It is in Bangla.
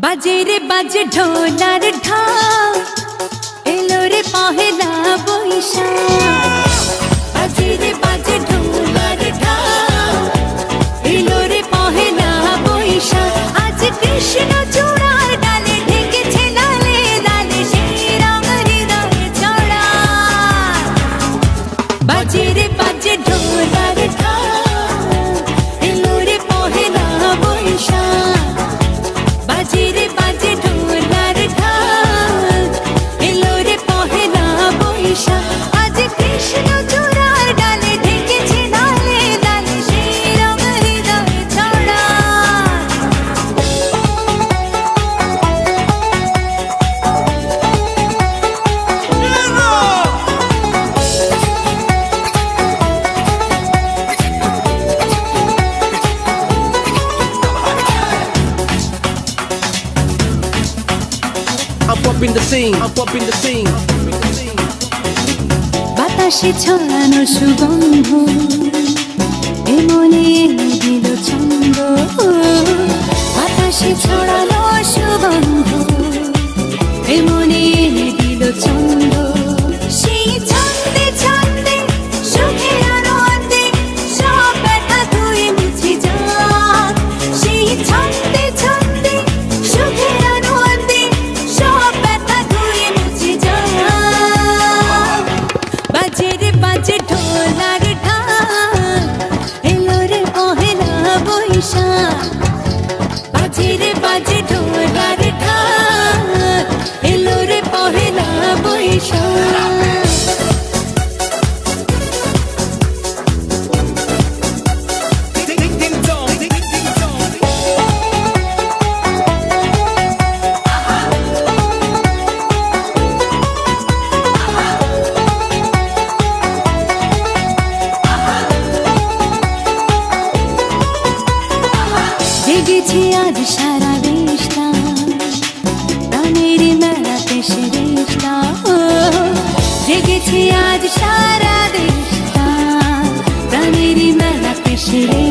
बाजे रे बाजे ढोलार ढाल एलो रे पहेला बैशाख बाजे रे बाजे ढोलार ढाल एलो रे पहेला बैशाख आज कृष्ण चूड़ार डाले ढेकेছে लाले लाले সেই রং হৃদয়ে ছড়া बाजे रे बाजे ढोलार ढाल एलो रे पहेला बैशाख बाजे रे बाजे ढोलार ढाल एलो रे पहेला बैशाख आज कृष्ण चूड़ार डाले ढेकेছে लाले लाले সেই রং হৃদয়ে ছড়া I'm popping the scene, I'm popping the scene. বাতাসে ছড়ানো সুগন্ধ এ মনে এনে দিল ছন্দ বাতাসে ছড়ানো সুগন্ধ এ মনে এনে দিল ছন্দ সেই ছন্দে ছন্দে সুখে আনন্দে সব ব্যথা ধুয়ে মুছে যাক সেই ছন্দে ছন্দে সুখে আনন্দে সব ব্যথা ধুয়ে মুছে যাক বাজে রে বাজে ঢোলার ঢাল এলো রে পহেলা বৈশাখ বাজে রে বাজে ঢোলার ঢাল এলো রে Pohela Boishakh Ding ding dong, ding ding dong. জেগেছে আজ সারা দেশটা প্রাণের মেলাতে সেরেশটা জেগেছে আজ সারা দেশটা প্রাণের মেলাতে সেরে